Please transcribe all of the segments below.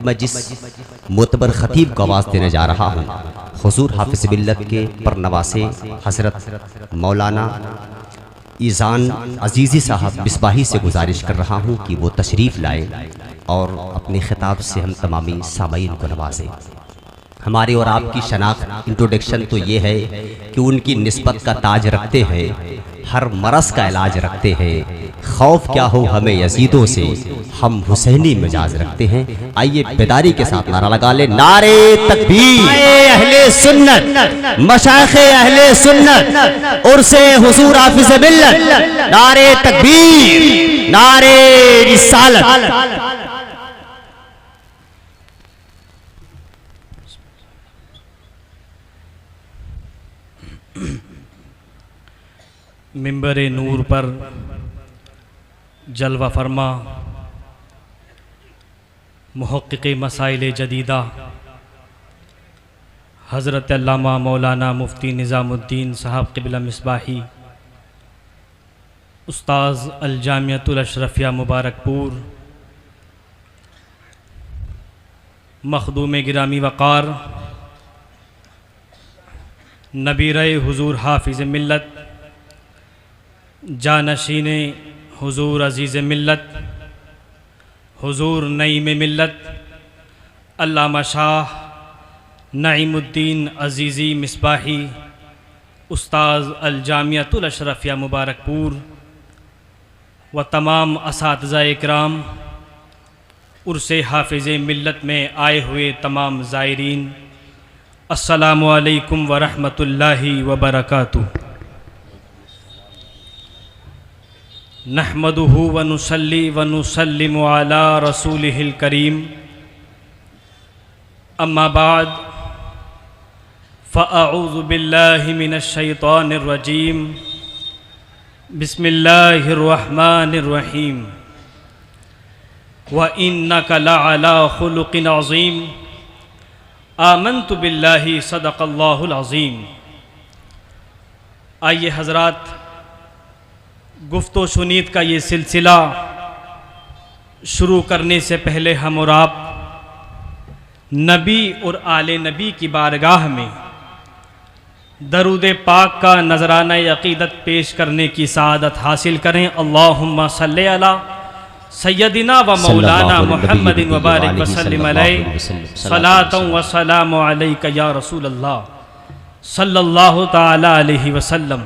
मैं जिस मोतबर खतीब को आवाज़ देने जा रहा हूँ, हुजूर हाफिज़ मिल्लत के परनवासे हज़रत मौलाना ईज़ान अज़ीज़ी साहब मिसबाही से गुजारिश कर रहा हूँ कि वो तशरीफ़ लाए और अपने खिताब से हम तमामी सामईन को नवाजें। हमारे और आपकी शनाख्त इंट्रोडक्शन तो ये है कि उनकी निस्बत का ताज रखते हैं, हर मरज़ का इलाज रखते हैं, खौफ क्या हो हमें यजीदों से, हम हुसैनी मिजाज रखते हैं। आइए बेदारी के साथ नारा लगा ले, नारे तकबीर अहले सुन्नत, मशाइख़े अहले सुन्नत, उर्से हुजूर हाफिज़ मिल्लत, नारे तकबीर, नारे रिसालत। मिंबर नूर पर जलवा फरमा मुहक्किक़ मसाइल जदीदा हज़रत अल्लामा मौलाना मुफ्ती निज़ामुद्दीन साहब क़िबला मिसबाही, उस्ताज़ अल जामियतुल अशरफिया मुबारकपुर, मखदूम गिरामी वक़ार, नबीरे हुजूर हाफिज़ मिल्लत, जानशीने हुजूर अज़ीज़ मिल्लत, हुजूर नईम मिल्लत, अल्लामा शाह नईमुद्दीन अज़ीज़ी मिसबाही, उस्ताज़ अल जामियतुल अशरफिया मुबारकपुर व तमाम असातिज़ा इकराम, उर्से हाफिज़ मिल्लत में आए हुए तमाम ज़ायरीन, अस्सलामु अलैकुम व रहमतुल्लाहि व बरकातुहू। नहमदुहु व नुसल्ली व नुसल्लिमु अला रसूलिहिल करीम, अम्मा बाद फ़अऊज़ु बिल्लाहि मिनश शैतानिर रजीम, बिस्मिल्लाहिर रहमानिर रहीम, व इन्नका लअला खुलुक़िन अज़ीम, आमन्तु बिल्लाहि सदक़ल्लाहुल अज़ीम। आइए हज़रात, गुफ्तो शुनीद का ये सिलसिला शुरू करने से पहले हम और आप नबी और आले नबी की बारगाह में दरूद पाक का नजराना अक़ीदत पेश करने की सआदत हासिल करें। अल्लाहुम्मा सल्ली अला सय्यदिना व मौलाना मुहम्मदिन व बारिक व सल्लिम अलैहि, सलातन व सलामु अलैका या रसूल अल्लाह सल्लल्लाहु तआला अलैहि वसल्लम।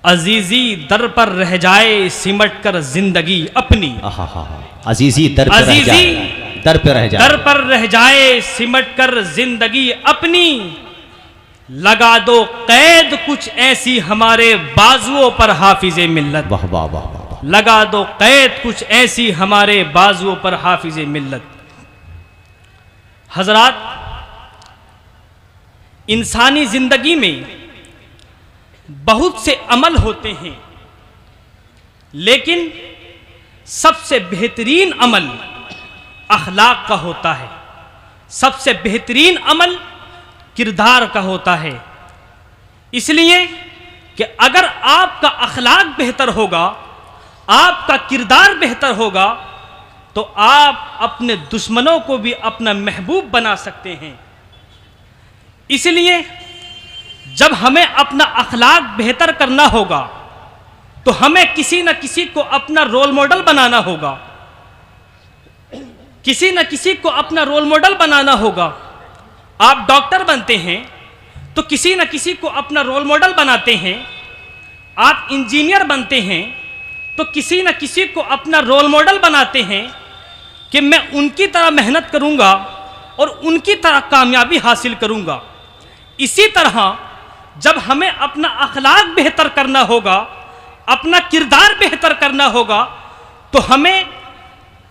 अजीज़ी दर पर रह जाए सिमट कर जिंदगी अपनी, अजीज़ी दर पर रह जाए सिमट कर जिंदगी अपनी, लगा दो कैद कुछ ऐसी हमारे बाजुओं पर हाफिज़ मिल्लत। वाह वाह वाह, लगा दो कैद कुछ ऐसी हमारे बाजुओं पर हाफिज़ मिल्लत। हजरात, इंसानी जिंदगी में बहुत से अमल होते हैं, लेकिन सबसे बेहतरीन अमल अखलाक का होता है, सबसे बेहतरीन अमल किरदार का होता है। इसलिए कि अगर आपका अखलाक बेहतर होगा, आपका किरदार बेहतर होगा, तो आप अपने दुश्मनों को भी अपना महबूब बना सकते हैं। इसलिए जब हमें अपना अखलाक बेहतर करना होगा तो हमें किसी न किसी को अपना रोल मॉडल बनाना होगा, किसी न किसी को अपना रोल मॉडल बनाना होगा। आप डॉक्टर बनते हैं तो किसी न किसी को अपना रोल मॉडल बनाते हैं, आप इंजीनियर बनते हैं तो किसी न किसी को अपना रोल मॉडल बनाते हैं कि मैं उनकी तरह मेहनत करूंगा और उनकी तरह कामयाबी हासिल करूंगा। इसी तरह जब हमें अपना अखलाक बेहतर करना होगा, अपना किरदार बेहतर करना होगा, तो हमें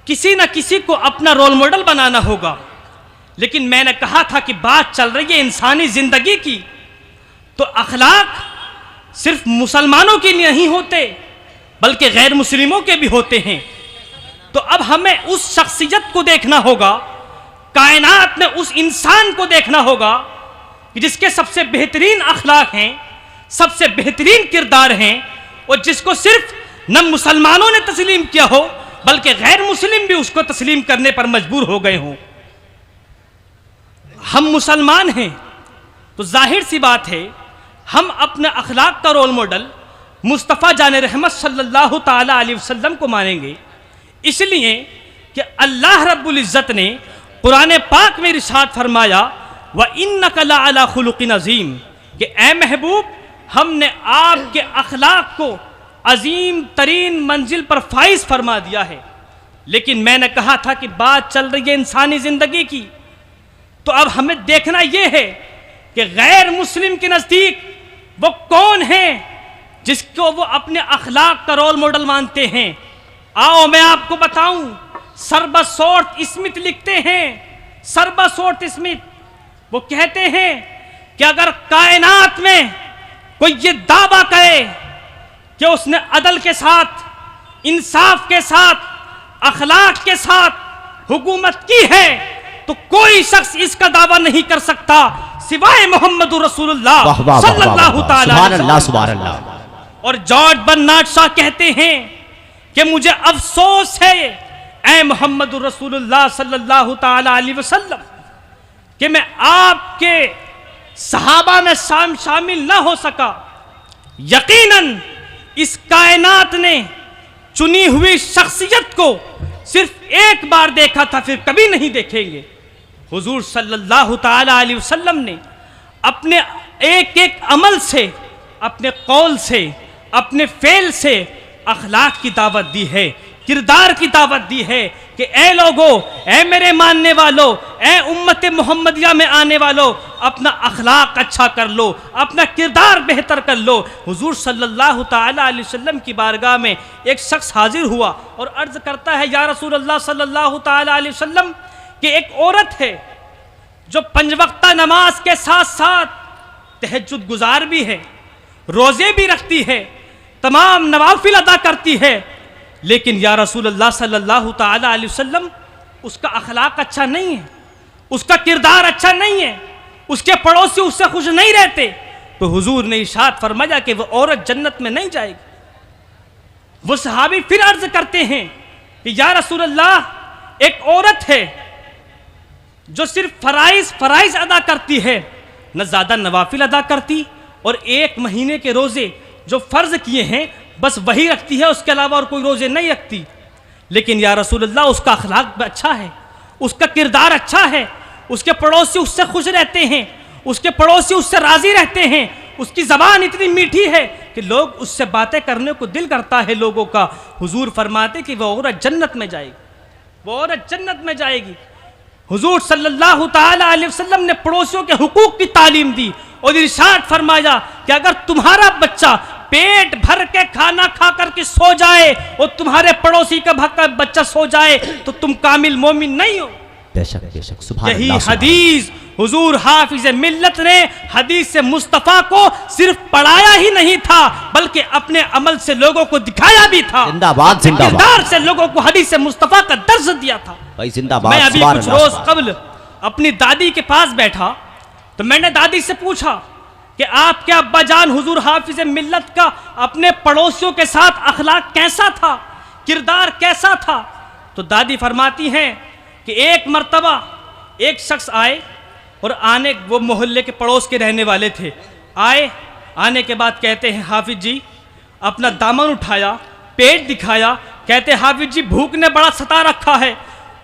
किसी न किसी को अपना रोल मॉडल बनाना होगा। लेकिन मैंने कहा था कि बात चल रही है इंसानी जिंदगी की, तो अखलाक सिर्फ मुसलमानों के लिए नहीं होते बल्कि गैर मुस्लिमों के भी होते हैं। तो अब हमें उस शख्सियत को देखना होगा, कायनात में उस इंसान को देखना होगा जिसके सबसे बेहतरीन अखलाक हैं, सबसे बेहतरीन किरदार हैं, और जिसको सिर्फ न मुसलमानों ने तस्लीम किया हो बल्कि गैर मुस्लिम भी उसको तस्लीम करने पर मजबूर हो गए हों। हम मुसलमान हैं तो जाहिर सी बात है हम अपने अखलाक का रोल मॉडल मुस्तफ़ा जान रहमत सल्लल्लाहु ताला अलैहि वसल्लम को मानेंगे, इसलिए कि अल्लाह रब्बुल इज़्ज़त ने कुरान पाक में इरशाद फरमाया व इन्नका लअला खुलुक़िन अज़ीम, कि ए महबूब हमने आपके अखलाक को अजीम तरीन मंजिल पर फाइज फरमा दिया है। लेकिन मैंने कहा था कि बात चल रही है इंसानी ज़िंदगी की, तो अब हमें देखना यह है कि गैर मुस्लिम के नज़दीक वो कौन है जिसको वो अपने अखलाक का रोल मॉडल मानते हैं। आओ मैं आपको बताऊं, सर्बसोर्ट स्मिथ लिखते हैं, सर्बसोर्ट स्मिथ वो कहते हैं कि अगर कायनात में कोई ये दावा करे कि उसने अदल के साथ, इंसाफ के साथ, अखलाक के साथ हुकूमत की है, तो कोई शख्स इसका दावा नहीं कर सकता सिवाय मोहम्मद रसूलुल्लाह सल्लल्लाहु ताला अलैहि वसल्लम। और जॉर्ज बर्नार्ड शॉ कहते हैं कि मुझे अफसोस है ए मोहम्मद रसूलुल्लाह सल्लल्लाहु ताला अलैहि वसल्लम कि मैं आपके सहाबा में शामिल ना हो सका। यकीनन इस कायनात ने चुनी हुई शख्सियत को सिर्फ एक बार देखा था, फिर कभी नहीं देखेंगे। हुजूर सल्लल्लाहु ताला अलैहि वसल्लम ने अपने एक एक अमल से, अपने कौल से, अपने फेल से अखलाक की दावत दी है, किरदार की दावत दी है कि ए लोगो, ए मेरे मानने वालों, ए उम्मत मोहम्मदिया में आने वालों, अपना अखलाक अच्छा कर लो, अपना किरदार बेहतर कर लो। हुजूर सल्लल्लाहु ताला अलैहि वसल्लम की बारगाह में एक शख्स हाजिर हुआ और अर्ज करता है, या रसूल अल्लाह सल्लल्लाहु ताला अलैहि वसल्लम, कि एक औरत है जो 5 वक्ता नमाज के साथ साथ तहज्जुद गुजार भी है, रोजे भी रखती है, तमाम नवाफिल अदा करती है, लेकिन या रसूल अल्लाह सल्लल्लाहु ताला अलैहि वसल्लम उसका अखलाक अच्छा नहीं है, उसका किरदार अच्छा नहीं है, उसके पड़ोसी उससे खुश नहीं रहते। तो हुजूर ने इरशाद फरमाया कि वो औरत जन्नत में नहीं जाएगी। वो सहाबी फिर अर्ज करते हैं कि या रसूल अल्लाह, एक औरत है जो सिर्फ फराइज अदा करती है, न ज़्यादा नवाफिल अदा करती, और 1 महीने के रोज़े जो फ़र्ज़ किए हैं बस वही रखती है, उसके अलावा और कोई रोज़े नहीं रखती। लेकिन या रसूलल्लाह उसका अखलाक अच्छा है, उसका किरदार अच्छा है, उसके पड़ोसी उससे खुश रहते हैं, उसके पड़ोसी उससे राज़ी रहते हैं, उसकी ज़बान इतनी मीठी है कि लोग उससे बातें करने को दिल करता है लोगों का। हुजूर फरमाते कि वह औरत जन्नत में जाएगी, वो औरत जन्नत में जाएगी। हुजूर सल्लल्लाहु ताला अलैहि वसल्लम ने पड़ोसियों के हुकूक की तालीम दी और इरशाद फरमाया कि अगर तुम्हारा बच्चा पेट भर के खाना खा करके सो जाए और तुम्हारे पड़ोसी का बच्चा सो जाए तो तुम कामिल मोमिन नहीं हो। बेशक बेशक, सुभान यही अल्लाह, हदीस हुजूर हाफिज मिल्लत ने हदीस से मुस्तफ़ा को सिर्फ पढ़ाया ही नहीं था बल्कि अपने अमल से लोगों को दिखाया भी था। जिंदाबाद जिंदाबाद, किरदार से लोगों को हदीस से मुस्तफ़ा का दर्ज दिया था। भाई जिंदाबाद। मैं अभी कुछ रोज कबल अपनी दादी के पास बैठा तो मैंने दादी से पूछा कि आपके अब्बा जान हुजूर हाफिज मिल्लत का अपने पड़ोसियों के साथ अखलाक कैसा था, किरदार कैसा था? तो दादी फरमाती हैं कि एक मर्तबा एक शख्स आए और वो मोहल्ले के पड़ोस के रहने वाले थे। आने के बाद कहते हैं हाफिज जी, अपना दामन उठाया, पेट दिखाया, कहते हाफिज जी भूख ने बड़ा सता रखा है,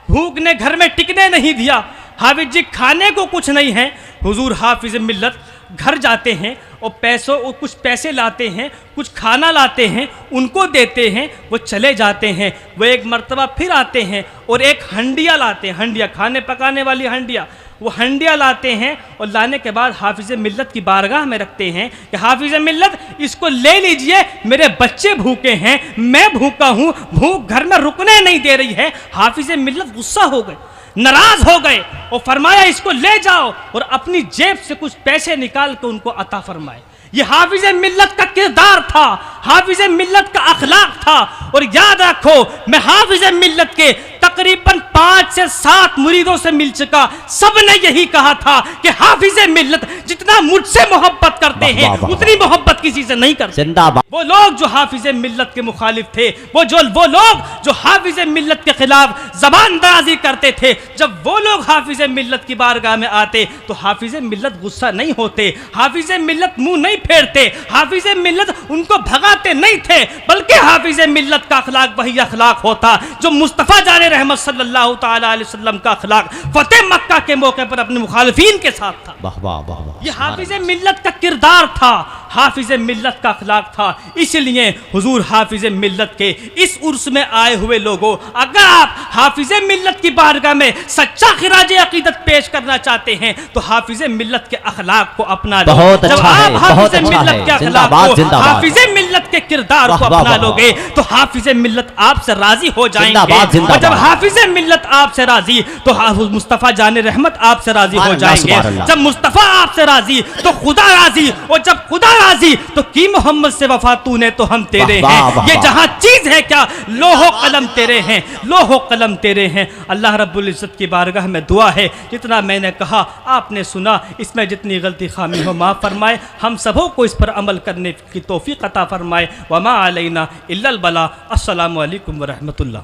भूख ने घर में टिकने नहीं दिया, हाफिज जी खाने को कुछ नहीं है। हुजूर हाफिज मिल्लत घर जाते हैं और कुछ पैसे लाते हैं, कुछ खाना लाते हैं, उनको देते हैं, वो चले जाते हैं। वो एक मर्तबा फिर आते हैं और एक हंडिया लाते हैं, हंडिया खाने पकाने वाली हंडिया, वो हंडिया लाते हैं और लाने के बाद हाफिज मिल्लत की बारगाह में रखते हैं कि हाफिज मिल्लत इसको ले लीजिए, मेरे बच्चे भूखे हैं, मैं भूखा हूँ, भूख घर में रुकने नहीं दे रही है। हाफिज मिल्लत गुस्सा हो गए, नाराज हो गए और फरमाया इसको ले जाओ और अपनी जेब से कुछ पैसे निकाल कर उनको अता फरमाए। ये हाफिज मिल्लत का किरदार था। हाफिज मिल्लत का अखलाक था। और याद रखो, मैं हाफिज मिल्लत के तकरीबन 5 से 7 मुरीदों से मिल चुका, सब ने यही कहा था कि हाफिज मिल्लत जितना मुझसे मोहब्बत करते हैं उतनी मोहब्बत किसी से नहीं करते। वो लोग जो हाफिज मिल्लत के मुखालिफ थे, वो लोग जो हाफिज मिल्लत के खिलाफ जबान दराजी करते थे, जब वो लोग हाफिज मिल्लत की बारगाह में आते तो हाफिज मिल्लत गुस्सा नहीं होते, हाफिज मिल्लत मुंह नहीं फेरते, हाफिज मिल्लत उनको भगाते नहीं थे, बल्कि हाफिज मिल्लत का अखलाक वही अखलाक होता जो मुस्तफ़ा जाने रहमत सल्लल्लाहु ताला अलैहि वसल्लम का अखलाक फतेह मक्का के मौके पर अपने मुखालिफीन के साथ था। वाह वाह वाह वाह। ये हाफिज मिल्लत का किरदार था, हाफिज मिल्लत का अखलाक था। इसलिए हुजूर हाफिज मिल्लत के इस उर्स में आए हुए लोगों, अगर आप हाफिज मिल्लत की बारगाह में सच्चा खिराज अकीदत पेश करना चाहते हैं तो हाफिज मिल्लत के अखलाक को अपना लो। बहुत जब अच्छा आप है, हाफिज बहुत अच्छा मिल्लत है। के अखलाक जिंदाबाद, को, जिंदाबाद। हाफिज मिल्लत के किरदार को वाह, वाह, अपना वाह, लोगे तो हाफिज मिल्लत आपसे राजी हो जाएंगे। जिंदाबाद, जिंदाबाद। और जब हाफिज मिल्लत आपसे राजी तो मुस्तफ़ा जाने रहमत आपसे राजी हो जाएंगे। जब मुस्तफ़ा आपसे राजी तो खुदा राजी, और जब खुदा राजी तो की मोहम्मद से वफा तूने तो हम तेरे हैं। ये जहां चीज है क्या, लोहो कलम तेरे हैं, लोहो कलम तेरे हैं। अल्लाह रब्बुल इज्जत की बारगाह में दुआ है, जितना मैंने कहा आपने सुना, इसमें जितनी गलती खामी हो माफ़ फरमाए, हम सबों को इस पर अमल करने की तौफीक अता फरमाए। वमा अलैना इल्लल बला। अस्सलामु अलैकुम व रहमतुल्लाह।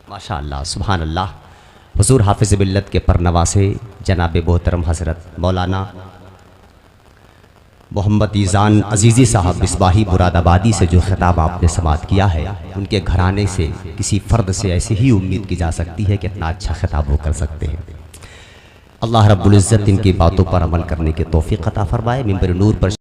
माशाअल्लाह, सुभान अल्लाह। हुजूर हाफिज मिल्लत के परनवासे जनाब मोहतरम हज़रत मौलाना मोहम्मद ईज़ान अजीज़ी साहब मिसबाही मुरादाबादी से जो खिताब आपने समाअत किया है, उनके घराने से किसी फ़र्द से ऐसी ही उम्मीद की जा सकती है कि इतना अच्छा खिताब वो कर सकते हैं। अल्लाह रब्बुल इज़्ज़त इनकी बातों पर अमल करने की तौफीक अता फरमाए। मिंबर नूर पर